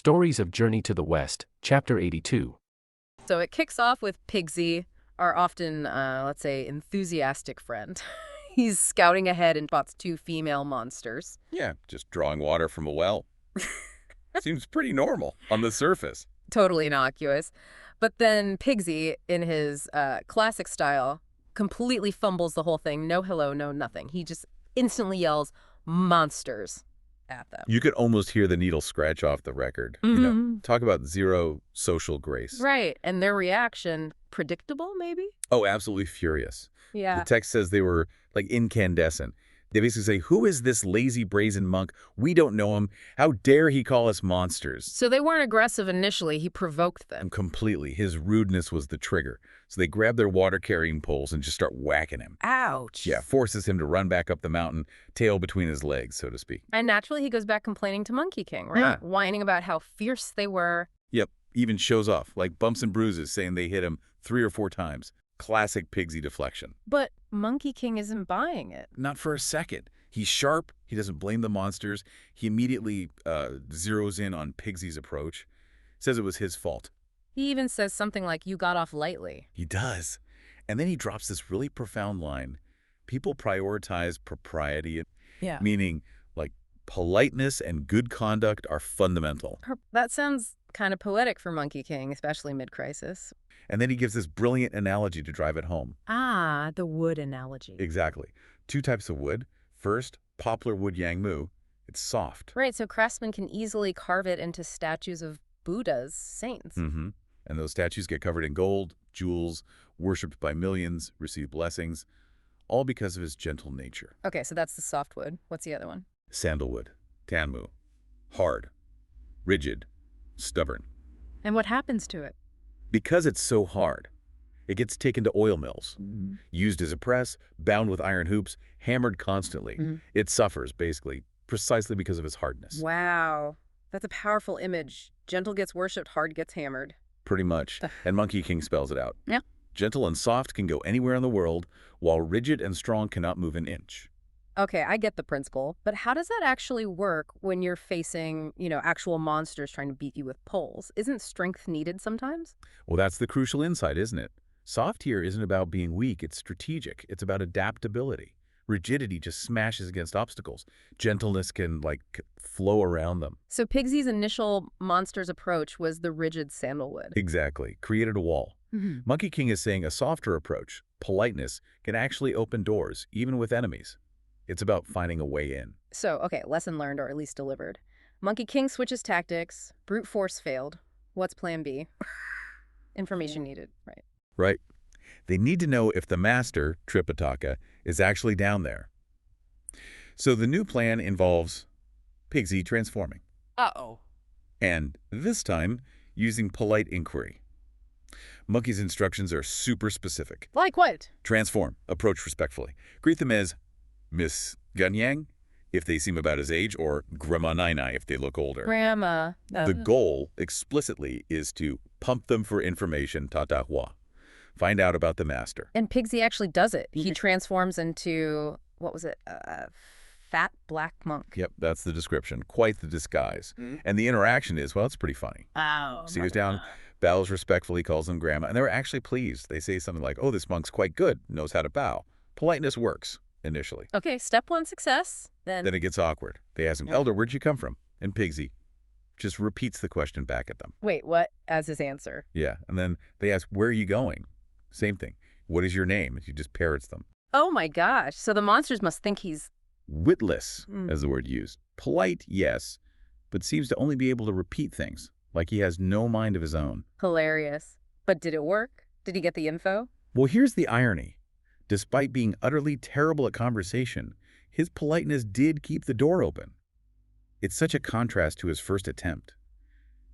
Stories of Journey to the West, Chapter 82. So it kicks off with Pigsy, our often, let's say, enthusiastic friend. He's scouting ahead and spots two female monsters. Yeah, just drawing water from a well. Seems pretty normal on the surface. Totally innocuous. But then Pigsy, in his classic style, completely fumbles the whole thing. No hello, no nothing. He just instantly yells, "Monsters," at them. You could almost hear the needle scratch off the record. Talk about zero social grace. Right. And their reaction, predictable, maybe? Oh, absolutely furious. Yeah. The text says they were, like, incandescent. They basically say, who is this lazy, brazen monk? We don't know him. How dare he call us monsters? So they weren't aggressive initially. He provoked them. And completely. His rudeness was the trigger. So they grab their water-carrying poles and just start whacking him. Ouch. Yeah, forces him to run back up the mountain, tail between his legs, so to speak. And naturally, he goes back complaining to Monkey King, right? Yeah. Whining about how fierce they were. Yep, even shows off, like bumps and bruises, saying they hit him 3 or 4 times. Classic Pigsy deflection. But Monkey King isn't buying it. Not for a second. He's sharp. He doesn't blame the monsters. He immediately zeroes in on Pigsy's approach. Says it was his fault. He even says something like, "You got off lightly." He does. And then he drops this really profound line. People prioritize propriety, Yeah. meaning, like, politeness and good conduct are fundamental. That sounds kind of poetic for Monkey King, especially mid-crisis. And then he gives this brilliant analogy to drive it home. Ah, the wood analogy. Exactly. 2 types of wood. First, poplar wood yangmu. It's soft. Right, so craftsmen can easily carve it into statues of Buddhas, saints. And those statues get covered in gold, jewels, worshipped by millions, receive blessings, all because of his gentle nature. Okay, so that's the soft wood. What's the other one? Sandalwood, tanmu. Hard, rigid, stubborn. And what happens to it? Because it's so hard, it gets taken to oil mills, used as a press, bound with iron hoops, hammered constantly. It suffers, basically, precisely because of its hardness. Wow. That's a powerful image. Gentle gets worshipped, hard gets hammered. Pretty much. And Monkey King spells it out. Yeah. Gentle and soft can go anywhere in the world, while rigid and strong cannot move an inch. Okay, I get the principle, but how does that actually work when you're facing, actual monsters trying to beat you with poles? Isn't strength needed sometimes? Well, that's the crucial insight, isn't it? Soft here isn't about being weak, it's strategic. It's about adaptability. Rigidity just smashes against obstacles. Gentleness can, flow around them. So Pigsy's initial monster's approach was the rigid sandalwood. Exactly. Created a wall. Monkey King is saying a softer approach, politeness, can actually open doors, even with enemies. It's about finding a way in. So, okay, lesson learned, or at least delivered. Monkey King switches tactics. Brute force failed. What's plan B? Information needed, right? Right. They need to know if the master, Tripitaka, is actually down there. So the new plan involves Pigsy transforming. Uh-oh. And this time, using polite inquiry. Monkey's instructions are super specific. Like what? Transform. Approach respectfully. Greet them as Miss Gunyang, if they seem about his age, or Grandma Nainai if they look older. Grandma. The goal, explicitly, is to pump them for information, tatahua. Find out about the master. And Pigsy actually does it. He transforms into, what was it, fat black monk. Yep, that's the description. Quite the disguise. And the interaction is, well, it's pretty funny. Oh. So he goes down, bows respectfully, calls them grandma, and they're actually pleased. They say something like, oh, this monk's quite good, knows how to bow. Politeness works, initially. Okay, step 1, success. Then it gets awkward. They ask him, Elder, where'd you come from? And Pigsy just repeats the question back at them. Wait, what? As his answer. Yeah, and then they ask, where are you going? Same thing. What is your name? And he just parrots them. Oh my gosh. So the monsters must think he's Witless, as the word used. Polite, yes, but seems to only be able to repeat things, like he has no mind of his own. hilarious. But did it work? Did he get the info? Well, here's the irony. Despite being utterly terrible at conversation, his politeness did keep the door open. It's such a contrast to his first attempt.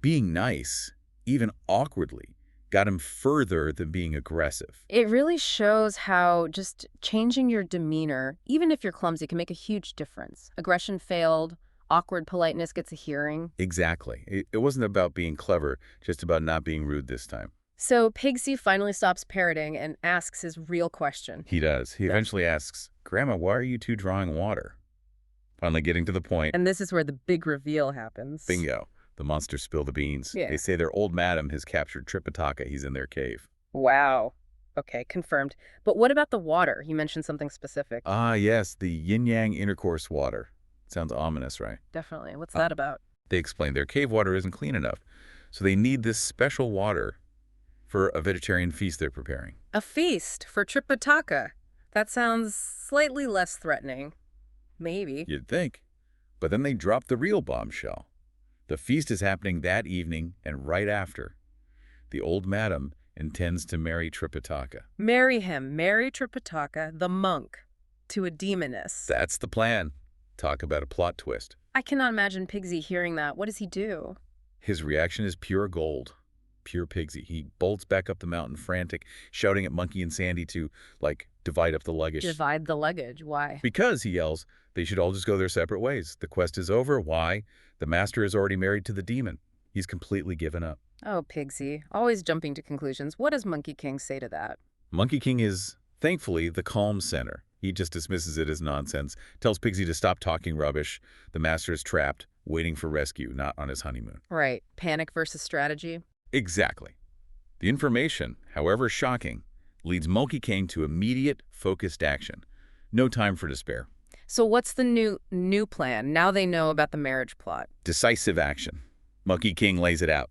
Being nice, even awkwardly, got him further than being aggressive. It really shows how just changing your demeanor, even if you're clumsy, can make a huge difference. Aggression failed, awkward politeness gets a hearing. Exactly. It wasn't about being clever, just about not being rude this time. So Pigsy finally stops parroting and asks his real question. He does. He eventually asks, Grandma, why are you two drawing water? Finally getting to the point. And this is where the big reveal happens. Bingo. The monsters spill the beans. Yeah. They say their old madam has captured Tripitaka. He's in their cave. Wow. Okay, confirmed. But what about the water? You mentioned something specific. Ah, yes, the yin-yang intercourse water. Sounds ominous, right? Definitely. What's that about? They explain their cave water isn't clean enough, so they need this special water for a vegetarian feast they're preparing. A feast for Tripitaka. That sounds slightly less threatening. Maybe. You'd think. But then they drop the real bombshell. The feast is happening that evening and right after. The old madam intends to marry Tripitaka. Marry him. Marry Tripitaka, the monk, to a demoness. That's the plan. Talk about a plot twist. I cannot imagine Pigsy hearing that. What does he do? His reaction is pure gold. Pure Pigsy. He bolts back up the mountain frantic, shouting at Monkey and Sandy to, divide up the luggage. Divide the luggage. Why? Because, he yells, they should all just go their separate ways. The quest is over. Why? The master is already married to the demon. He's completely given up. Oh, Pigsy. Always jumping to conclusions. What does Monkey King say to that? Monkey King is, thankfully, the calm center. He just dismisses it as nonsense, tells Pigsy to stop talking rubbish. The master is trapped, waiting for rescue, not on his honeymoon. Right. Panic versus strategy. Exactly. The information, however shocking, leads Monkey King to immediate, focused action. No time for despair. So what's the new plan? Now they know about the marriage plot. Decisive action. Monkey King lays it out.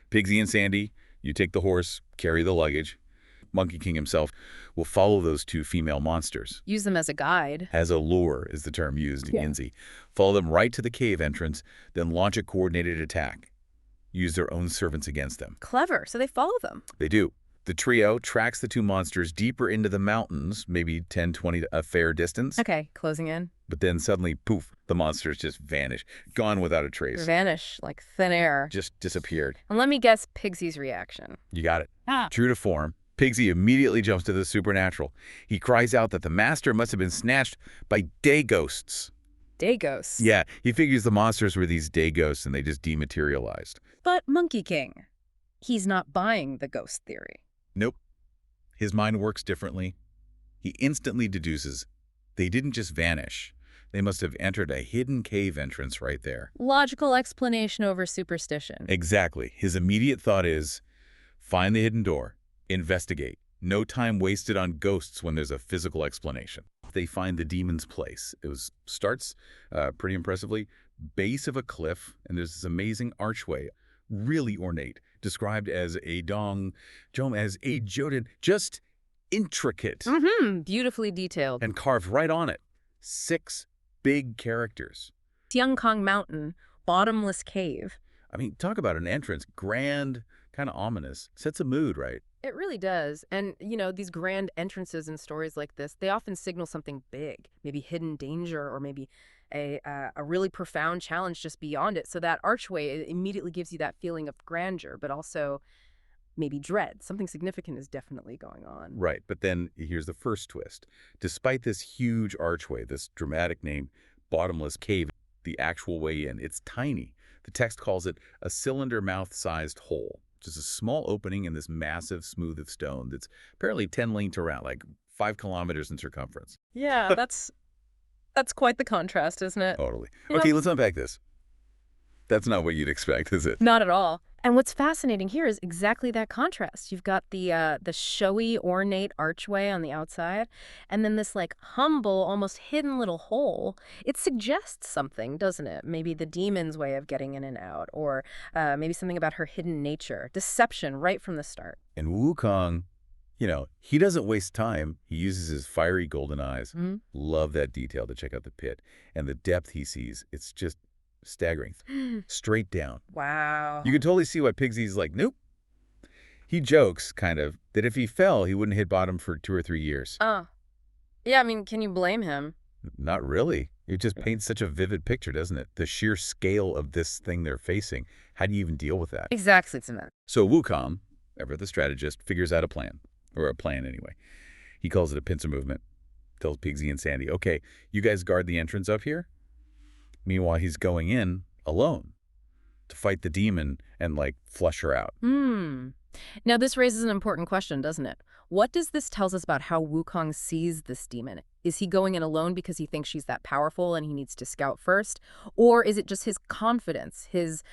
Pigsy and Sandy, you take the horse, carry the luggage. Monkey King himself will follow those two female monsters. Use them as a guide. As a lure is the term used in Yinzi. Follow them right to the cave entrance, then launch a coordinated attack. Use their own servants against them. Clever. So they follow them. They do. The trio tracks the two monsters deeper into the mountains, maybe 10, 20 a fair distance. Okay, closing in. But then suddenly, poof, the monsters just vanish, gone without a trace. Vanish like thin air. Just disappeared. And let me guess Pigsy's reaction. You got it. True to form, Pigsy immediately jumps to the supernatural. He cries out that the master must have been snatched by day ghosts. Day ghosts. Yeah, he figures the monsters were these day ghosts and they just dematerialized. But Monkey King, he's not buying the ghost theory. Nope. His mind works differently. He instantly deduces they didn't just vanish. They must have entered a hidden cave entrance right there. Logical explanation over superstition. Exactly. His immediate thought is, find the hidden door, investigate. No time wasted on ghosts when there's a physical explanation. They find the demon's place. It starts pretty impressively, base of a cliff, and there's this amazing archway, really ornate, described as a dong, as a joden, just intricate. Beautifully detailed. And carved right on it. 6 big characters. Tiangkong Mountain, bottomless cave. I mean, talk about an entrance. Grand, kind of ominous. Sets a mood, right? It really does. And, these grand entrances in stories like this, they often signal something big, maybe hidden danger or maybe a really profound challenge just beyond it. So that archway immediately gives you that feeling of grandeur, but also maybe dread. Something significant is definitely going on. Right. But then here's the first twist. Despite this huge archway, this dramatic name, bottomless cave, the actual way in, it's tiny. The text calls it a cylinder mouth-sized hole, which is a small opening in this massive smooth of stone that's apparently 10 lengths around, like 5 kilometers in circumference. Yeah, that's quite the contrast, isn't it? Totally. Okay, let's unpack this. That's not what you'd expect, is it? Not at all. And what's fascinating here is exactly that contrast. You've got the showy, ornate archway on the outside, and then this humble, almost hidden little hole. It suggests something, doesn't it? Maybe the demon's way of getting in and out, or maybe something about her hidden nature. Deception right from the start. And Wukong, he doesn't waste time. He uses his fiery golden eyes. Love that detail to check out the pit. And the depth he sees, it's just staggering. Straight down. Wow. You can totally see why Pigsy's like, nope. He jokes, kind of, that if he fell, he wouldn't hit bottom for 2 or 3 years. Yeah, I mean, can you blame him? Not really. It just paints such a vivid picture, doesn't it? The sheer scale of this thing they're facing. How do you even deal with that? Exactly, it's a mess. So Wukong, ever the strategist, figures out a plan. Or a plan, anyway. He calls it a pincer movement. Tells Pigsy and Sandy, okay, you guys guard the entrance up here. Meanwhile, he's going in alone to fight the demon and, flush her out. Now, this raises an important question, doesn't it? What does this tell us about how Wukong sees this demon? Is he going in alone because he thinks she's that powerful and he needs to scout first? Or is it just his confidence, his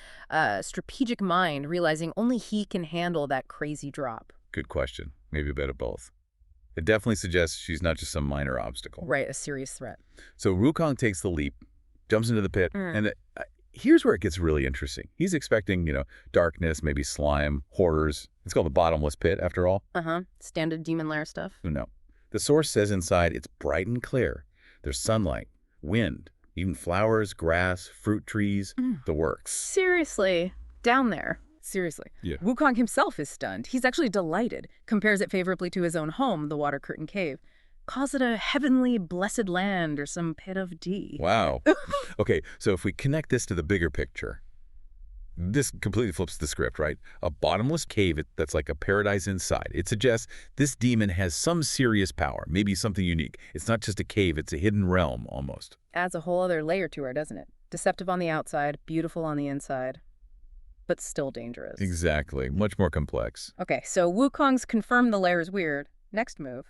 strategic mind, realizing only he can handle that crazy drop? Good question. Maybe a bit of both. It definitely suggests she's not just some minor obstacle. Right, a serious threat. So Wukong takes the leap, jumps into the pit, and here's where it gets really interesting. He's expecting, darkness, maybe slime, horrors. It's called the bottomless pit, after all. Standard demon lair stuff. No. The source says inside it's bright and clear. There's sunlight, wind, even flowers, grass, fruit trees, the works. Seriously, down there. Seriously. Yeah. Wukong himself is stunned. He's actually delighted, compares it favorably to his own home, the Water Curtain Cave. Calls it a heavenly, blessed land or some pit of D. Wow. Okay, so if we connect this to the bigger picture, this completely flips the script, right? A bottomless cave that's like a paradise inside. It suggests this demon has some serious power, maybe something unique. It's not just a cave, it's a hidden realm, almost. Adds a whole other layer to her, doesn't it? Deceptive on the outside, beautiful on the inside, but still dangerous. Exactly. Much more complex. Okay, so Wukong's confirmed the lair is weird. Next move.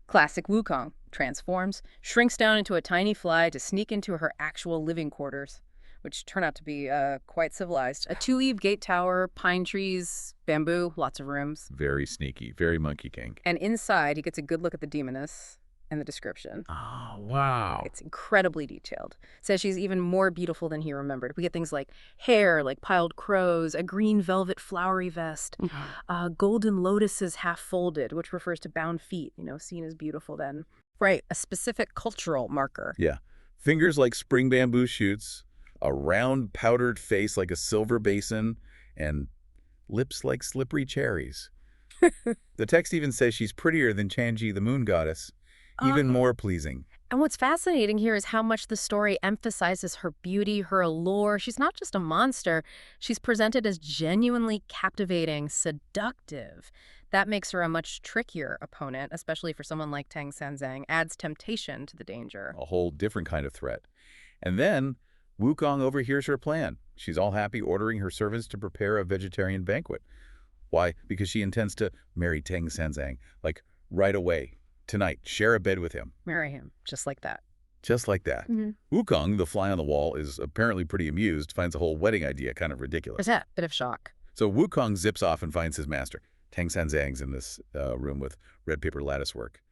Classic Wukong. Transforms, shrinks down into a tiny fly to sneak into her actual living quarters, which turn out to be quite civilized. A 2-eave gate tower, pine trees, bamboo, lots of rooms. Very sneaky, very Monkey King. And inside, he gets a good look at the demoness and the description. Oh, wow. It's incredibly detailed. Says she's even more beautiful than he remembered. We get things like hair, like piled crows, a green velvet flowery vest, golden lotuses half folded, which refers to bound feet, seen as beautiful then. Right, a specific cultural marker. Yeah. Fingers like spring bamboo shoots, a round powdered face like a silver basin, and lips like slippery cherries. The text even says she's prettier than Chanji, the moon goddess. Even more pleasing. And what's fascinating here is how much the story emphasizes her beauty, her allure. She's not just a monster. She's presented as genuinely captivating, seductive. That makes her a much trickier opponent, especially for someone like Tang Sanzang. Adds temptation to the danger. A whole different kind of threat. And then Wukong overhears her plan. She's all happy, ordering her servants to prepare a vegetarian banquet. Why? Because she intends to marry Tang Sanzang, like right away. Tonight, share a bed with him. Marry him, just like that. Just like that. Wukong, the fly on the wall, is apparently pretty amused, finds the whole wedding idea kind of ridiculous. There's that bit of shock. So Wukong zips off and finds his master. Tang Sanzang's in this room with red paper lattice work,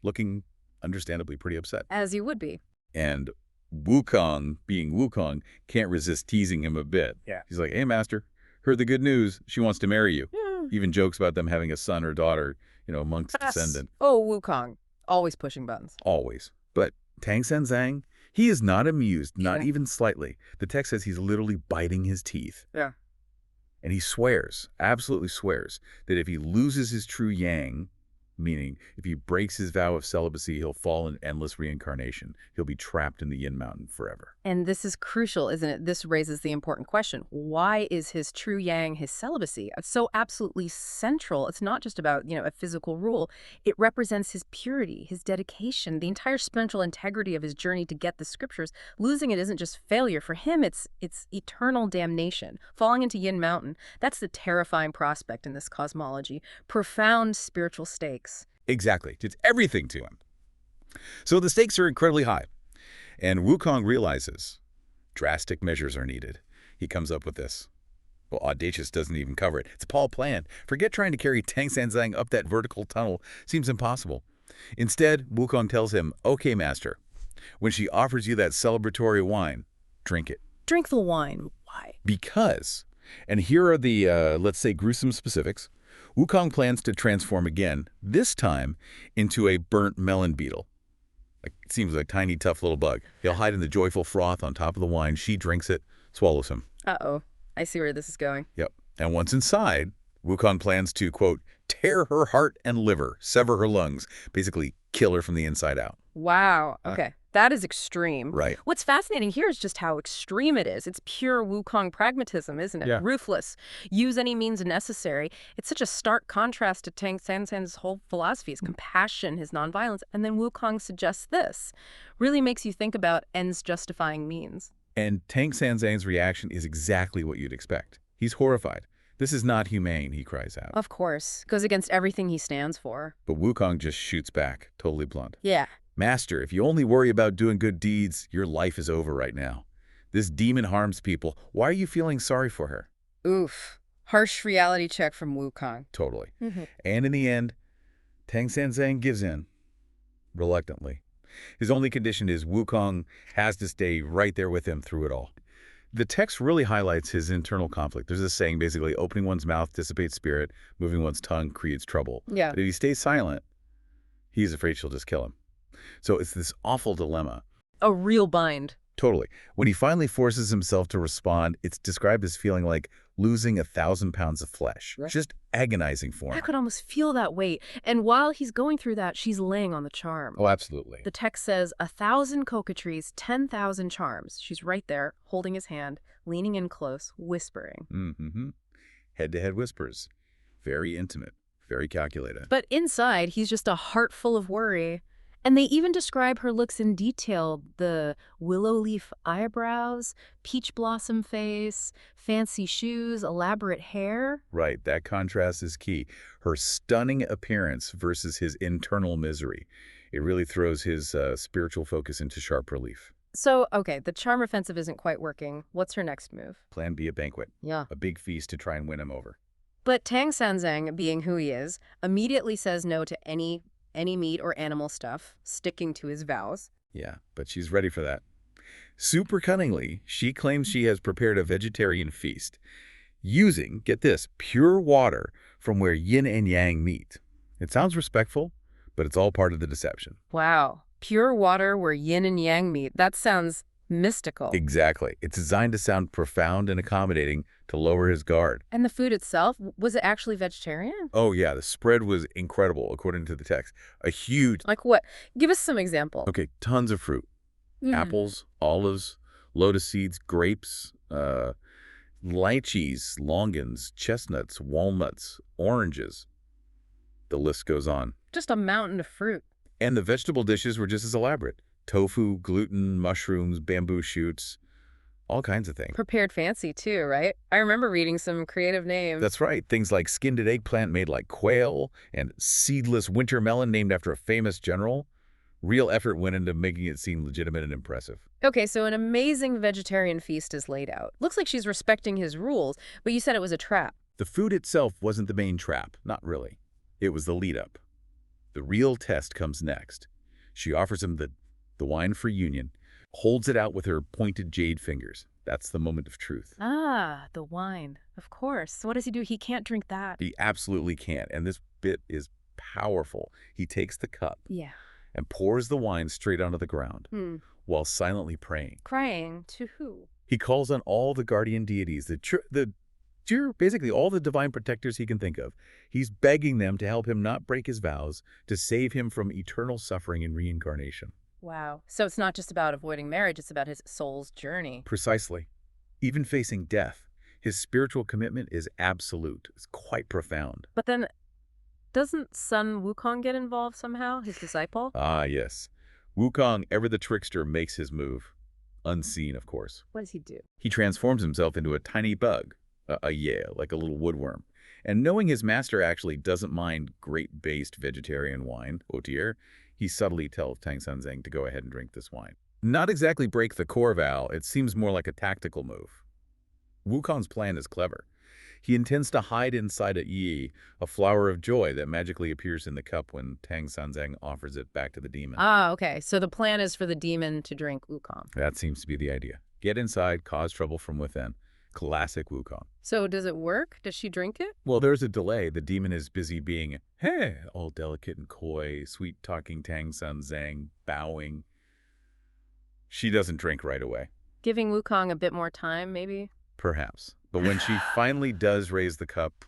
looking understandably pretty upset. As you would be. And Wukong, being Wukong, can't resist teasing him a bit. Yeah. He's like, hey, master, heard the good news. She wants to marry you. Even jokes about them having a son or daughter, amongst descendant. Oh, Wukong. Always pushing buttons. Always. But Tang Sanzang, he is not amused, not even slightly. The text says he's literally biting his teeth. Yeah. And he swears, absolutely swears, that if he loses his true yang, meaning if he breaks his vow of celibacy, he'll fall in endless reincarnation. He'll be trapped in the Yin Mountain forever. And this is crucial, isn't it? This raises the important question. Why is his true yang, his celibacy, so absolutely central? It's not just about, a physical rule. It represents his purity, his dedication, the entire spiritual integrity of his journey to get the scriptures. Losing it isn't just failure. For him, it's eternal damnation. Falling into Yin Mountain, that's the terrifying prospect in this cosmology. Profound spiritual stakes. Exactly. It's everything to him. So the stakes are incredibly high. And Wukong realizes drastic measures are needed. He comes up with this. Well, audacious doesn't even cover it. It's a Paul plan. Forget trying to carry Tang Sanzang up that vertical tunnel. Seems impossible. Instead, Wukong tells him, okay, master, when she offers you that celebratory wine, drink it. Drink the wine. Why? Because, and here are the, let's say, gruesome specifics, Wukong plans to transform again, this time into a burnt melon beetle. It seems like a tiny, tough little bug. He'll hide in the joyful froth on top of the wine. She drinks it, swallows him. Uh-oh. I see where this is going. Yep. And once inside, Wukong plans to, quote, tear her heart and liver, sever her lungs, basically kill her from the inside out. Wow. Okay. That is extreme. Right. What's fascinating here is just how extreme it is. It's pure Wukong pragmatism, isn't it? Yeah. Ruthless. Use any means necessary. It's such a stark contrast to Tang Sanzang's whole philosophy, his compassion, his nonviolence. And then Wukong suggests this. Really makes you think about ends justifying means. And Tang Sanzang's reaction is exactly what you'd expect. He's horrified. This is not humane, he cries out. Of course. Goes against everything he stands for. But Wukong just shoots back, totally blunt. Yeah. Master, if you only worry about doing good deeds, your life is over right now. This demon harms people. Why are you feeling sorry for her? Oof. Harsh reality check from Wukong. Totally. Mm-hmm. And in the end, Tang Sanzang gives in, reluctantly. His only condition is Wukong has to stay right there with him through it all. The text really highlights his internal conflict. There's this saying, basically, opening one's mouth dissipates spirit, moving one's tongue creates trouble. Yeah. But if he stays silent, he's afraid she'll just kill him. So it's this awful dilemma. A real bind. Totally. When he finally forces himself to respond, it's described as feeling like losing 1,000 pounds of flesh. Right. Just agonizing for him. I could almost feel that weight. And while he's going through that, she's laying on the charm. Oh, absolutely. The text says, 1,000 coquetries, 10,000 charms. She's right there, holding his hand, leaning in close, whispering. Mm-hmm. Head-to-head whispers. Very intimate. Very calculated. But inside, he's just a heart full of worry. And they even describe her looks in detail. The willow leaf eyebrows, peach blossom face, fancy shoes, elaborate hair. Right, that contrast is key. Her stunning appearance versus his internal misery. It really throws his spiritual focus into sharp relief. So, okay, the charm offensive isn't quite working. What's her next move? Plan B, a banquet. Yeah. A big feast to try and win him over. But Tang Sanzang, being who he is, immediately says no to any meat or animal stuff, sticking to his vows. Yeah, but she's ready for that. Super cunningly, she claims she has prepared a vegetarian feast, using, get this, pure water from where yin and yang meet. It sounds respectful, but it's all part of the deception. Wow. Pure water where yin and yang meet. That sounds mystical. Exactly. It's designed to sound profound and accommodating to lower his guard. And the food itself, was it actually vegetarian? Oh, yeah, the spread was incredible, according to the text. A huge... Like what? Give us some example. Okay, tons of fruit. Apples, olives, lotus seeds, grapes, lychees, longans, chestnuts, walnuts, oranges. The list goes on. Just a mountain of fruit. And the vegetable dishes were just as elaborate. Tofu, gluten, mushrooms, bamboo shoots, all kinds of things. Prepared fancy too, right? I remember reading some creative names. That's right. Things like skinned eggplant made like quail and seedless winter melon named after a famous general. Real effort went into making it seem legitimate and impressive. Okay, so an amazing vegetarian feast is laid out. Looks like she's respecting his rules, but you said it was a trap. The food itself wasn't the main trap. Not really. It was the lead-up. The real test comes next. She offers him the wine for union, holds it out with her pointed jade fingers. That's the moment of truth. Ah, the wine. Of course. So what does he do? He can't drink that. He absolutely can't, and this bit is powerful. He takes the cup and pours the wine straight onto the ground while silently praying. Crying to who? He calls on all the guardian deities, basically all the divine protectors he can think of. He's begging them to help him not break his vows, to save him from eternal suffering and reincarnation. Wow. So it's not just about avoiding marriage, it's about his soul's journey. Precisely. Even facing death, his spiritual commitment is absolute. It's quite profound. But then, doesn't Sun Wukong get involved somehow, his disciple? Ah, yes. Wukong, ever the trickster, makes his move. Unseen, of course. What does he do? He transforms himself into a tiny bug, like a little woodworm. And knowing his master actually doesn't mind grape-based vegetarian wine, oh dear, he subtly tells Tang Sanzang to go ahead and drink this wine. Not exactly break the core vow, it seems more like a tactical move. Wukong's plan is clever. He intends to hide inside a yi, a flower of joy that magically appears in the cup when Tang Sanzang offers it back to the demon. Ah, okay. So the plan is for the demon to drink Wukong. That seems to be the idea. Get inside, cause trouble from within. Classic Wukong. So does it work? Does she drink it? Well, there's a delay. The demon is busy being, hey, all delicate and coy, sweet-talking Tang Sanzang, bowing. She doesn't drink right away. Giving Wukong a bit more time, maybe? Perhaps. But when she finally does raise the cup,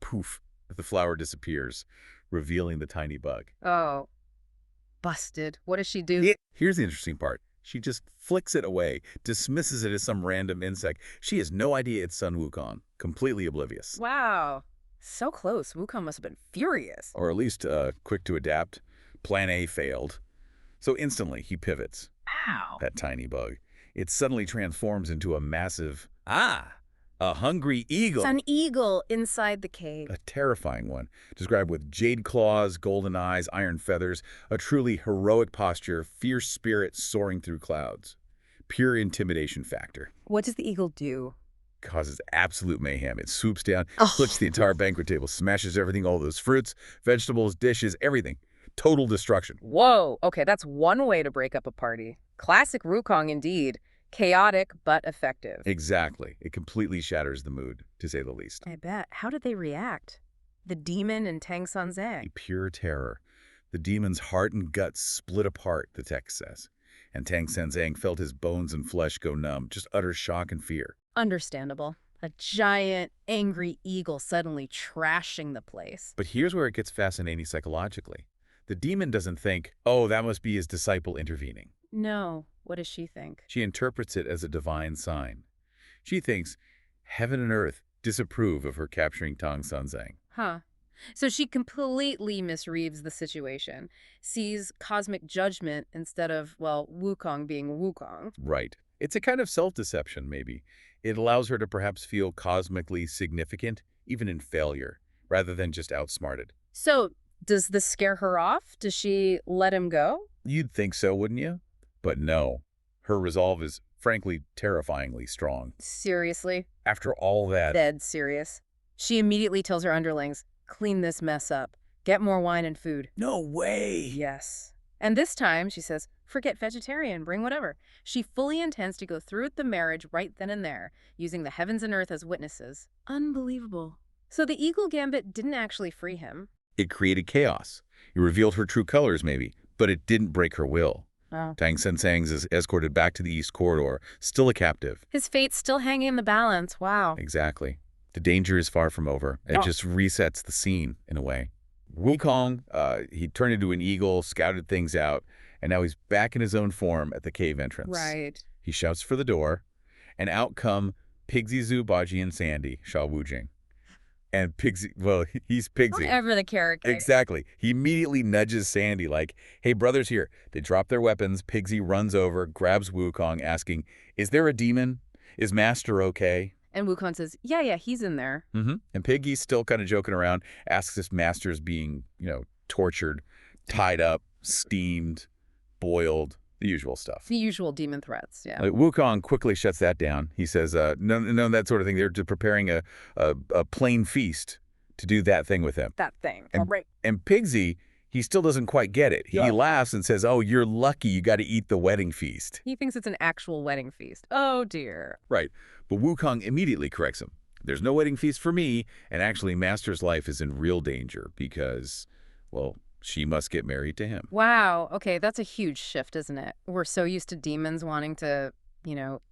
poof, the flower disappears, revealing the tiny bug. Oh, busted. What does she do? Here's the interesting part. She just flicks it away, dismisses it as some random insect. She has no idea it's Sun Wukong, completely oblivious. Wow. So close. Wukong must have been furious. Or at least quick to adapt. Plan A failed. So instantly he pivots. Wow. That tiny bug. It suddenly transforms into a massive, A hungry eagle. It's an eagle inside the cave. A terrifying one, described with jade claws, golden eyes, iron feathers, a truly heroic posture, fierce spirit soaring through clouds. Pure intimidation factor. What does the eagle do? Causes absolute mayhem. It swoops down, Oh. flips the entire banquet table, smashes everything, all those fruits, vegetables, dishes, everything. Total destruction. Whoa, okay, that's one way to break up a party. Classic Wukong indeed. Chaotic, but effective. Exactly. It completely shatters the mood, to say the least. I bet. How did they react? The demon and Tang Sanzang. Pure terror. The demon's heart and guts split apart, the text says. And Tang Sanzang felt his bones and flesh go numb, just utter shock and fear. Understandable. A giant, angry eagle suddenly trashing the place. But here's where it gets fascinating psychologically. The demon doesn't think, oh, that must be his disciple intervening. No. What does she think? She interprets it as a divine sign. She thinks heaven and earth disapprove of her capturing Tang Sanzang. Huh. So she completely misreads the situation, sees cosmic judgment instead of, well, Wukong being Wukong. Right. It's a kind of self-deception, maybe. It allows her to perhaps feel cosmically significant, even in failure, rather than just outsmarted. So does this scare her off? Does she let him go? You'd think so, wouldn't you? But no. Her resolve is, frankly, terrifyingly strong. Seriously? After all that... Dead serious. She immediately tells her underlings, clean this mess up. Get more wine and food. No way! Yes. And this time, she says, forget vegetarian, bring whatever. She fully intends to go through with the marriage right then and there, using the heavens and earth as witnesses. Unbelievable. So the Eagle Gambit didn't actually free him. It created chaos. It revealed her true colors, maybe, but it didn't break her will. Oh. Tang Sanzang is escorted back to the East Corridor, still a captive. His fate's still hanging in the balance. Wow. Exactly. The danger is far from over. It just resets the scene, in a way. Wukong, he turned into an eagle, scouted things out, and now he's back in his own form at the cave entrance. Right. He shouts for the door, and out come Pigsy Zhu, Baji, and Sandy, Sha Wujing. And Pigsy, well, he's Pigsy. Whatever the character. Exactly. He immediately nudges Sandy like, hey, brother's here. They drop their weapons. Pigsy runs over, grabs Wukong, asking, is there a demon? Is Master okay? And Wukong says, yeah, he's in there. And Piggy's still kind of joking around, asks if Master's being, tortured, tied up, steamed, boiled, the usual stuff. The usual demon threats, yeah. Wukong quickly shuts that down. He says, no, that sort of thing. They're preparing a plain feast to do that thing with him. That thing. And, right. and Pigsy, he still doesn't quite get it. He laughs and says, oh, you're lucky you got to eat the wedding feast. He thinks it's an actual wedding feast. Oh, dear. Right. But Wukong immediately corrects him. There's no wedding feast for me, and actually Master's life is in real danger because, well, she must get married to him. Wow. Okay, that's a huge shift, isn't it? We're so used to demons wanting to,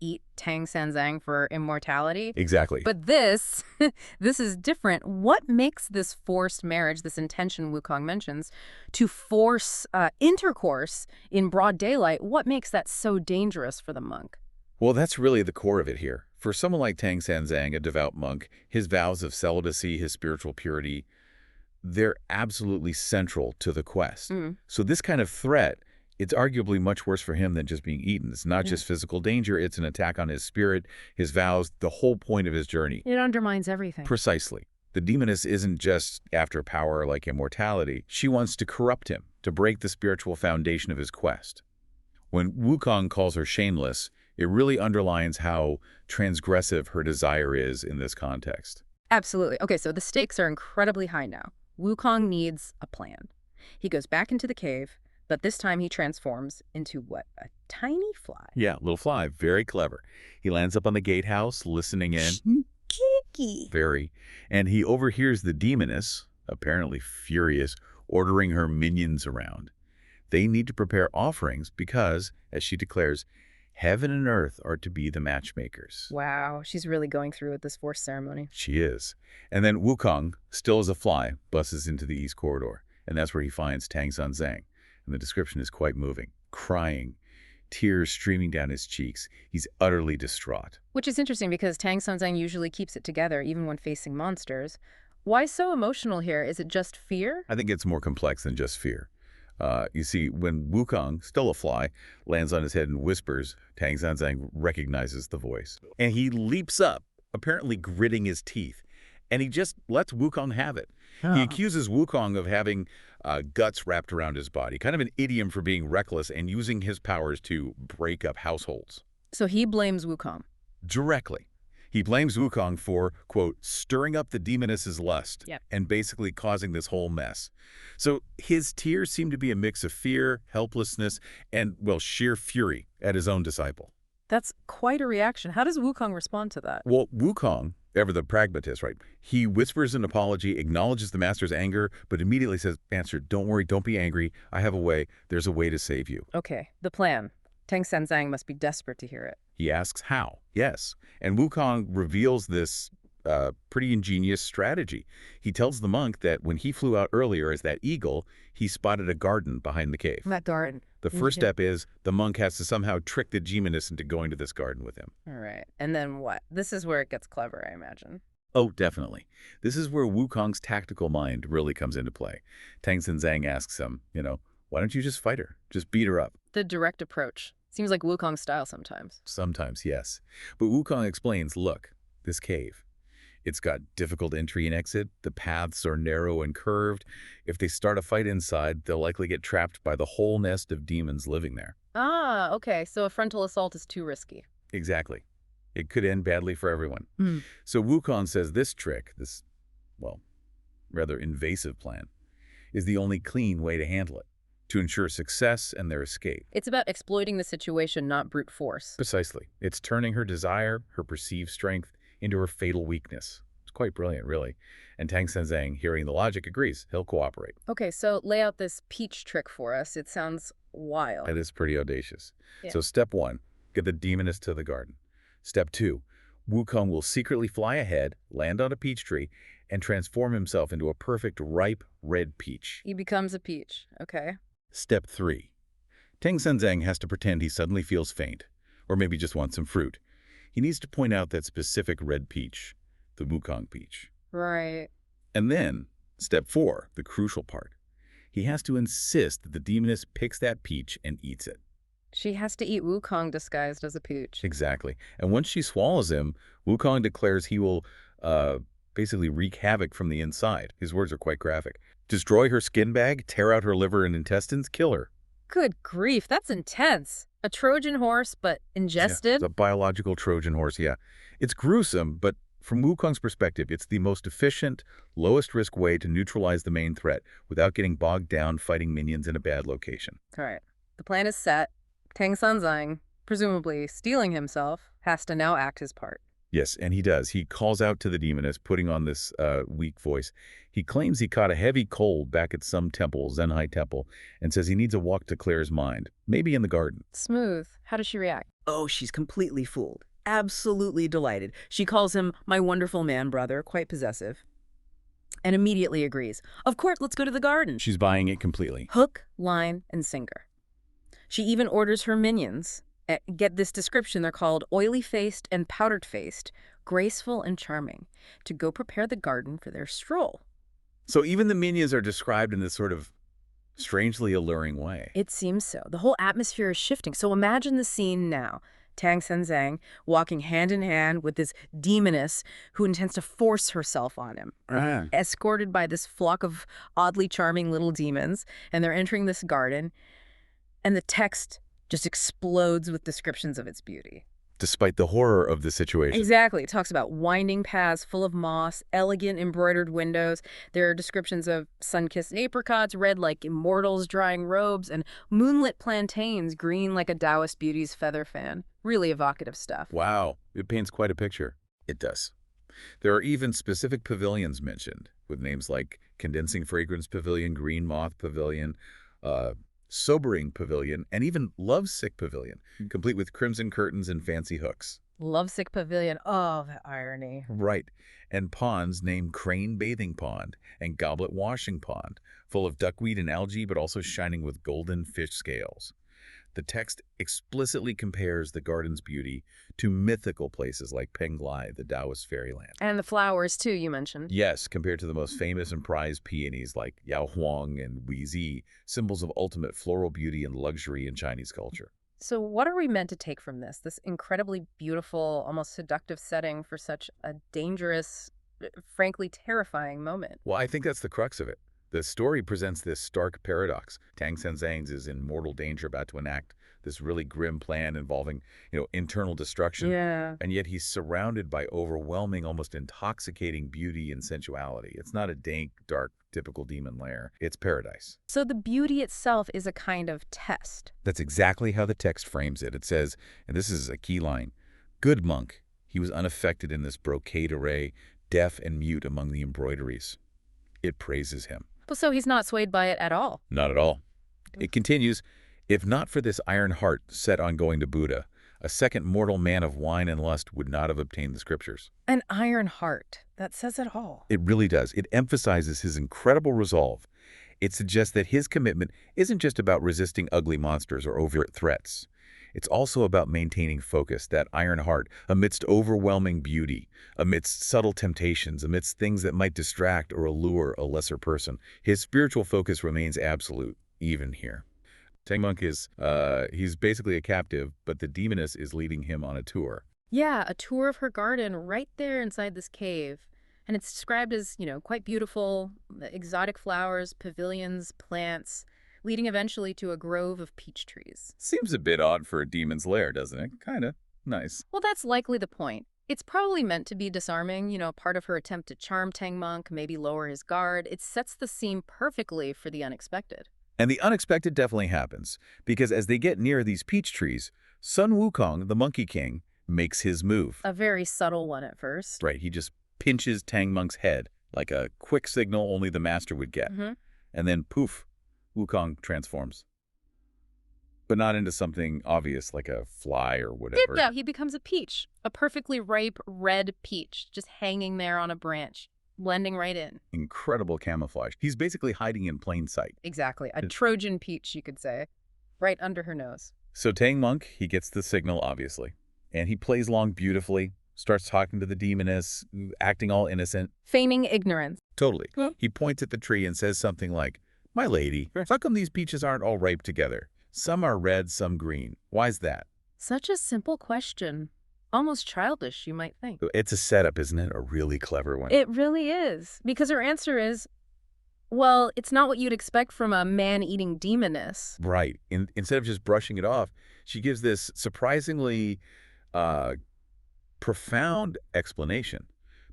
eat Tang Sanzang for immortality. Exactly. But this is different. What makes this forced marriage, this intention Wukong mentions, to force intercourse in broad daylight, what makes that so dangerous for the monk? Well, that's really the core of it here. For someone like Tang Sanzang, a devout monk, his vows of celibacy, his spiritual purity, they're absolutely central to the quest. So this kind of threat, it's arguably much worse for him than just being eaten. It's not just physical danger, it's an attack on his spirit, his vows, the whole point of his journey. It undermines everything. Precisely. The demoness isn't just after power like immortality. She wants to corrupt him, to break the spiritual foundation of his quest. When Wukong calls her shameless, it really underlines how transgressive her desire is in this context. Absolutely. Okay, so the stakes are incredibly high now. Wukong needs a plan. He goes back into the cave, but this time he transforms into what? A tiny fly. Yeah, little fly. Very clever. He lands up on the gatehouse, listening in. Kiki. Very. And he overhears the demoness, apparently furious, ordering her minions around. They need to prepare offerings because, as she declares, heaven and earth are to be the matchmakers. Wow, she's really going through with this forced ceremony. She is. And then Wukong, still as a fly, busts into the East Corridor. And that's where he finds Tang Sanzang. And the description is quite moving. Crying, tears streaming down his cheeks. He's utterly distraught. Which is interesting because Tang Sanzang usually keeps it together even when facing monsters. Why so emotional here? Is it just fear? I think it's more complex than just fear. You see, when Wukong, still a fly, lands on his head and whispers, Tang Sanzang recognizes the voice. And he leaps up, apparently gritting his teeth, and he just lets Wukong have it. He Yeah. accuses Wukong of having guts wrapped around his body, kind of an idiom for being reckless and using his powers to break up households. So he blames Wukong. Directly. He blames Wukong for, quote, stirring up the demoness's lust Yep. and basically causing this whole mess. So his tears seem to be a mix of fear, helplessness, and, well, sheer fury at his own disciple. That's quite a reaction. How does Wukong respond to that? Well, Wukong, ever the pragmatist, right? He whispers an apology, acknowledges the master's anger, but immediately says, Master, don't worry, don't be angry. I have a way. There's a way to save you. Okay, the plan. Tang Senzang must be desperate to hear it. He asks how. Yes. And Wukong reveals this pretty ingenious strategy. He tells the monk that when he flew out earlier as that eagle, he spotted a garden behind the cave. That garden. The first step is the monk has to somehow trick the demoness into going to this garden with him. All right. And then what? This is where it gets clever, I imagine. Oh, definitely. This is where Wukong's tactical mind really comes into play. Tang Senzang asks him, why don't you just fight her? Just beat her up. The direct approach. Seems like Wukong's style sometimes. Sometimes, yes. But Wukong explains, look, this cave, it's got difficult entry and exit. The paths are narrow and curved. If they start a fight inside, they'll likely get trapped by the whole nest of demons living there. Ah, okay. So a frontal assault is too risky. Exactly. It could end badly for everyone. Hmm. So Wukong says this trick, this, well, rather invasive plan, is the only clean way to handle it, to ensure success and their escape. It's about exploiting the situation, not brute force. Precisely. It's turning her desire, her perceived strength, into her fatal weakness. It's quite brilliant, really. And Tang Senzang, hearing the logic, agrees. He'll cooperate. Okay, so lay out this peach trick for us. It sounds wild. It is pretty audacious. Yeah. So step 1, get the demoness to the garden. Step 2, Wukong will secretly fly ahead, land on a peach tree, and transform himself into a perfect ripe red peach. He becomes a peach. Okay. Step 3, Tang Senzang has to pretend he suddenly feels faint, or maybe just wants some fruit. He needs to point out that specific red peach, the Wukong peach. Right. And then, step 4, the crucial part. He has to insist that the demoness picks that peach and eats it. She has to eat Wukong disguised as a peach. Exactly. And once she swallows him, Wukong declares he will basically wreak havoc from the inside. His words are quite graphic. Destroy her skin bag, tear out her liver and intestines, kill her. Good grief, that's intense. A Trojan horse, but ingested? Yeah, it's a biological Trojan horse, yeah. It's gruesome, but from Wukong's perspective, it's the most efficient, lowest risk way to neutralize the main threat without getting bogged down fighting minions in a bad location. All right. The plan is set. Tang Senzang, presumably stealing himself, has to now act his part. Yes, and he does. He calls out to the demoness, putting on this weak voice. He claims he caught a heavy cold back at some temple, Zenhai Temple, and says he needs a walk to clear his mind, maybe in the garden. Smooth. How does she react? Oh, she's completely fooled. Absolutely delighted. She calls him my wonderful man brother, quite possessive, and immediately agrees. Of course, let's go to the garden. She's buying it completely. Hook, line, and sinker. She even orders her minions. Get this description, they're called oily-faced and powdered-faced, graceful and charming, to go prepare the garden for their stroll. So even the minions are described in this sort of strangely alluring way. It seems so. The whole atmosphere is shifting. So imagine the scene now. Tang Senzang walking hand in hand with this demoness who intends to force herself on him, escorted by this flock of oddly charming little demons, and they're entering this garden, and the text just explodes with descriptions of its beauty. Despite the horror of the situation. Exactly. It talks about winding paths full of moss, elegant embroidered windows. There are descriptions of sun-kissed apricots, red like immortals drying robes, and moonlit plantains, green like a Taoist beauty's feather fan. Really evocative stuff. Wow, it paints quite a picture. It does. There are even specific pavilions mentioned, with names like Condensing Fragrance Pavilion, Green Moth Pavilion, Sobering Pavilion, and even Lovesick Pavilion, complete with crimson curtains and fancy hooks. Lovesick Pavilion. Oh, the irony. Right. And ponds named Crane Bathing Pond and Goblet Washing Pond, full of duckweed and algae, but also shining with golden fish scales. The text explicitly compares the garden's beauty to mythical places like Penglai, the Taoist fairyland. And the flowers, too, you mentioned. Yes, compared to the most famous and prized peonies like Yao Huang and Huizi, symbols of ultimate floral beauty and luxury in Chinese culture. So what are we meant to take from this incredibly beautiful, almost seductive setting for such a dangerous, frankly terrifying moment? Well, I think that's the crux of it. The story presents this stark paradox. Tang Senzang's is in mortal danger about to enact this really grim plan involving, internal destruction. Yeah. And yet he's surrounded by overwhelming, almost intoxicating beauty and sensuality. It's not a dank, dark, typical demon lair. It's paradise. So the beauty itself is a kind of test. That's exactly how the text frames it. It says, and this is a key line, "Good monk, he was unaffected in this brocade array, deaf and mute among the embroideries." It praises him. Well, so he's not swayed by it at all. Not at all. It continues, "If not for this iron heart set on going to Buddha, a second mortal man of wine and lust would not have obtained the scriptures." An iron heart. That says it all. It really does. It emphasizes his incredible resolve. It suggests that his commitment isn't just about resisting ugly monsters or overt threats. It's also about maintaining focus, that iron heart, amidst overwhelming beauty, amidst subtle temptations, amidst things that might distract or allure a lesser person. His spiritual focus remains absolute, even here. Tang Monk is, he's basically a captive, but the demoness is leading him on a tour. Yeah, a tour of her garden right there inside this cave. And it's described as, quite beautiful, exotic flowers, pavilions, plants, leading eventually to a grove of peach trees. Seems a bit odd for a demon's lair, doesn't it? Kinda. Nice. Well, that's likely the point. It's probably meant to be disarming, part of her attempt to charm Tang Monk, maybe lower his guard. It sets the scene perfectly for the unexpected. And the unexpected definitely happens, because as they get near these peach trees, Sun Wukong, the Monkey King, makes his move. A very subtle one at first. Right, he just pinches Tang Monk's head, like a quick signal only the master would get. And then, poof, Wukong transforms. But not into something obvious like a fly or whatever. Yeah, he becomes a peach. A perfectly ripe red peach, just hanging there on a branch, blending right in. Incredible camouflage. He's basically hiding in plain sight. Exactly. A Trojan peach, you could say. Right under her nose. So Tang Monk, he gets the signal, obviously. And he plays along beautifully, starts talking to the demoness, acting all innocent. Feigning ignorance. Totally. He points at the tree and says something like, "My lady, how come these peaches aren't all ripe together? Some are red, some green. Why's that?" Such a simple question. Almost childish, you might think. It's a setup, isn't it? A really clever one. It really is. Because her answer is, well, it's not what you'd expect from a man-eating demoness. Right. Instead of just brushing it off, she gives this surprisingly profound explanation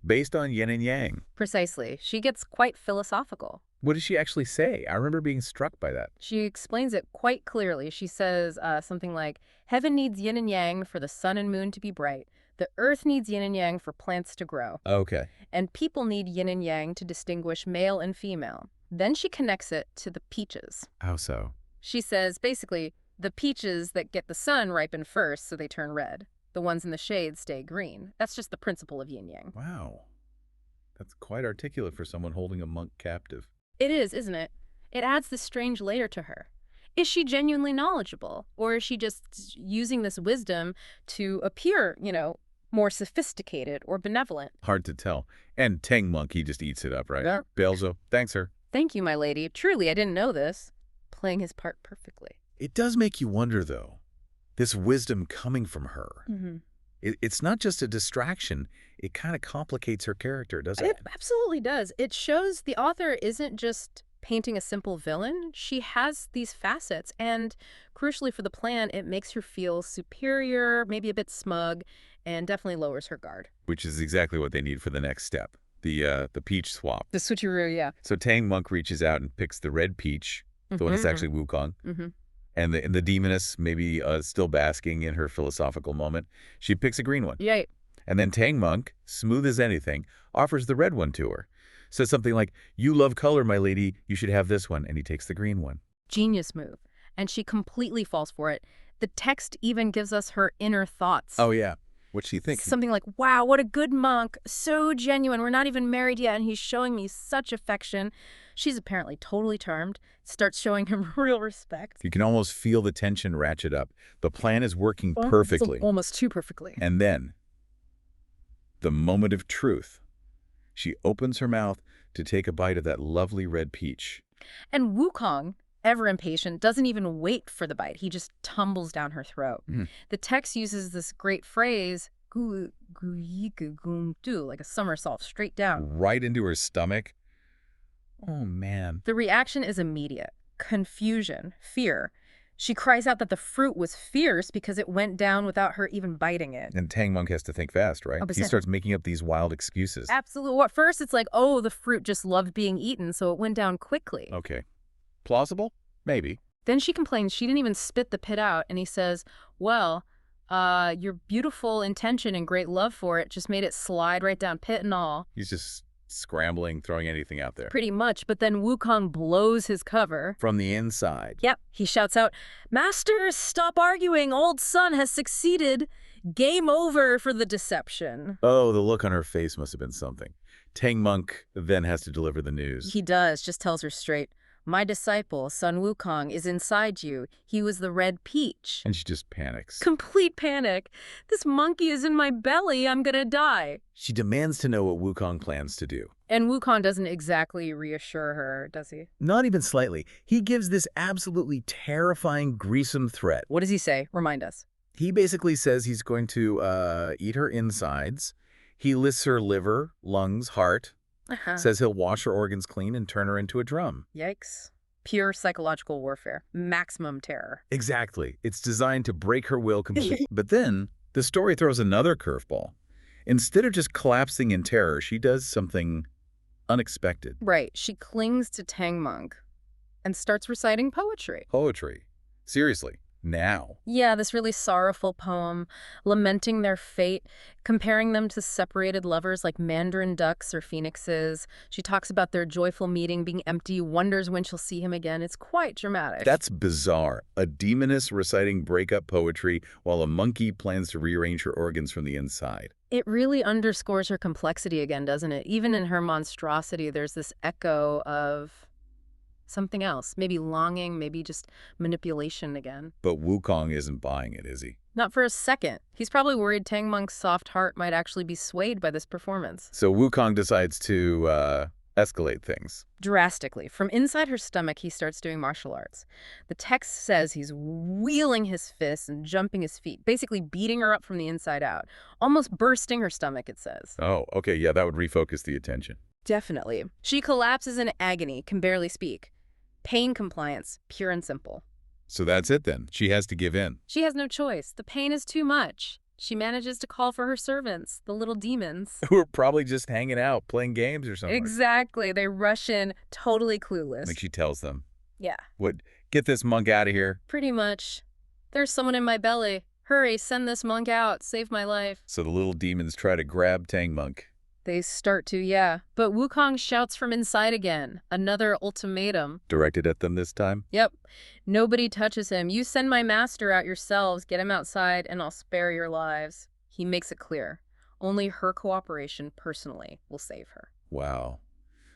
based on yin and yang. Precisely. She gets quite philosophical. What does she actually say? I remember being struck by that. She explains it quite clearly. She says something like, "Heaven needs yin and yang for the sun and moon to be bright. The earth needs yin and yang for plants to grow. Okay. And people need yin and yang to distinguish male and female." Then she connects it to the peaches. How so? She says, basically, the peaches that get the sun ripen first, so they turn red. The ones in the shade stay green. That's just the principle of yin-yang. Wow. That's quite articulate for someone holding a monk captive. It is, isn't it? It adds this strange layer to her. Is she genuinely knowledgeable? Or is she just using this wisdom to appear, more sophisticated or benevolent? Hard to tell. And Tang Monk, he just eats it up, right? Yeah. Belzo, thanks, sir. Thank you, my lady. Truly, I didn't know this. Playing his part perfectly. It does make you wonder, though. This wisdom coming from her. It's not just a distraction. It kind of complicates her character, doesn't it? It absolutely does. It shows the author isn't just painting a simple villain. She has these facets. And crucially for the plan, it makes her feel superior, maybe a bit smug, and definitely lowers her guard. Which is exactly what they need for the next step. The peach swap. The switcheroo, yeah. So Tang Monk reaches out and picks the red peach, the one that's actually Wukong. And the demoness, maybe still basking in her philosophical moment, she picks a green one. Yay. And then Tang Monk, smooth as anything, offers the red one to her. Says something like, "You love color, my lady. You should have this one." And he takes the green one. Genius move. And she completely falls for it. The text even gives us her inner thoughts. Oh, yeah. What's she thinking? Something like, "Wow, what a good monk. So genuine. We're not even married yet, and he's showing me such affection." She's apparently totally charmed, starts showing him real respect. You can almost feel the tension ratchet up. The plan is working perfectly. Almost too perfectly. And then, the moment of truth. She opens her mouth to take a bite of that lovely red peach. And Wukong, ever impatient, doesn't even wait for the bite. He just tumbles down her throat. Mm. The text uses this great phrase, gu yiku gum du, like a somersault, straight down. Right into her stomach? Oh, man. The reaction is immediate. Confusion, fear. She cries out that the fruit was fierce because it went down without her even biting it. And Tang Monk has to think fast, right? Oh, but He starts making up these wild excuses. Absolutely. At first, it's like, oh, the fruit just loved being eaten, so it went down quickly. Okay. Plausible? Maybe. Then she complains she didn't even spit the pit out, and he says, well, your beautiful intention and great love for it just made it slide right down, pit and all. He's just scrambling, throwing anything out there. Pretty much, but then Wukong blows his cover. From the inside. Yep, he shouts out, Master, stop arguing, old son has succeeded. Game over for the deception. Oh, the look on her face must have been something. Tang Monk then has to deliver the news. He does, just tells her straight. My disciple, Sun Wukong, is inside you. He was the red peach. And she just panics. Complete panic. This monkey is in my belly. I'm gonna die. She demands to know what Wukong plans to do. And Wukong doesn't exactly reassure her, does he? Not even slightly. He gives this absolutely terrifying, gruesome threat. What does he say? Remind us. He basically says he's going to eat her insides. He lists her liver, lungs, heart. Says he'll wash her organs clean and turn her into a drum. Yikes. Pure psychological warfare. Maximum terror. Exactly. It's designed to break her will completely. But then, the story throws another curveball. Instead of just collapsing in terror, she does something unexpected. Right. She clings to Tang Monk and starts reciting poetry. Poetry. Seriously. Now. Yeah, this really sorrowful poem, lamenting their fate, comparing them to separated lovers like mandarin ducks or phoenixes. She talks about their joyful meeting being empty, wonders when she'll see him again. It's quite dramatic. That's bizarre. A demoness reciting breakup poetry while a monkey plans to rearrange her organs from the inside. It really underscores her complexity again, doesn't it? Even in her monstrosity, there's this echo of something else, maybe longing, maybe just manipulation again. But Wukong isn't buying it, is he? Not for a second. He's probably worried Tang Monk's soft heart might actually be swayed by this performance. So Wukong decides to escalate things. Drastically. From inside her stomach, he starts doing martial arts. The text says he's wheeling his fists and jumping his feet, basically beating her up from the inside out, almost bursting her stomach, it says. Oh, okay, yeah, that would refocus the attention. Definitely. She collapses in agony, can barely speak. Pain compliance, pure and simple. So that's it then. She has to give in. She has no choice. The pain is too much. She manages to call for her servants, the little demons. Who are probably just hanging out, playing games or something. Exactly. They rush in, totally clueless. Like she tells them. Yeah. What? Get this monk out of here. Pretty much. There's someone in my belly. Hurry, send this monk out. Save my life. So the little demons try to grab Tang Monk. They start to, yeah. But Wukong shouts from inside again. Another ultimatum. Directed at them this time? Yep. Nobody touches him. You send my master out yourselves, get him outside, and I'll spare your lives. He makes it clear. Only her cooperation personally will save her. Wow.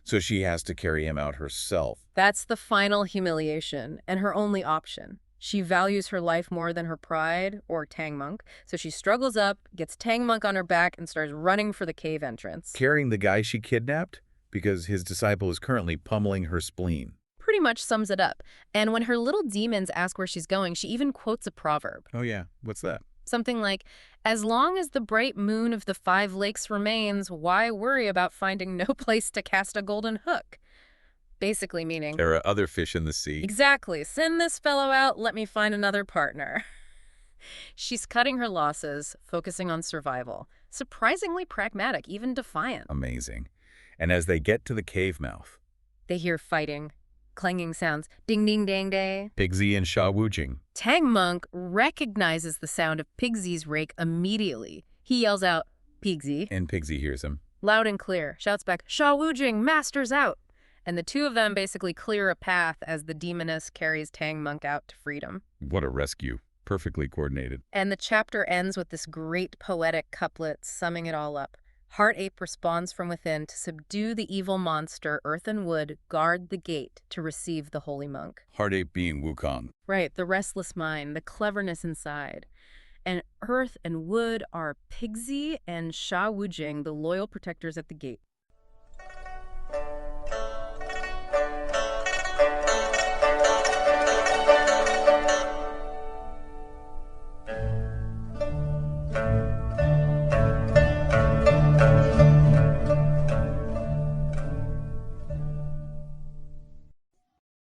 So she has to carry him out herself. That's the final humiliation, and her only option. She values her life more than her pride or Tang Monk, so she struggles up, gets Tang Monk on her back, and starts running for the cave entrance. Carrying the guy she kidnapped? Because his disciple is currently pummeling her spleen. Pretty much sums it up. And when her little demons ask where she's going, she even quotes a proverb. Oh yeah, what's that? Something like, as long as the bright moon of the 5 lakes remains, why worry about finding no place to cast a golden hook? Basically meaning, There are other fish in the sea. exactly, send this fellow out, let me find another partner. She's cutting her losses, focusing on survival. Surprisingly pragmatic, even defiant. Amazing. And as they get to the cave mouth, They hear fighting, clanging sounds, ding ding dang day. Pigsy and Sha Wujing. Tang Monk recognizes the sound of Pigsy's rake immediately. He yells out, Pigsy, And Pigsy hears him. loud and clear, shouts back, Sha Wujing, master's out. And the two of them basically clear a path as the demoness carries Tang Monk out to freedom. What a rescue. Perfectly coordinated. And the chapter ends with this great poetic couplet summing it all up. Heartape responds from within to subdue the evil monster, earth and wood, guard the gate to receive the holy monk. Heartache being Wukong. Right, the restless mind, the cleverness inside. And earth and wood are Pigsy and Sha Wujing, the loyal protectors at the gate.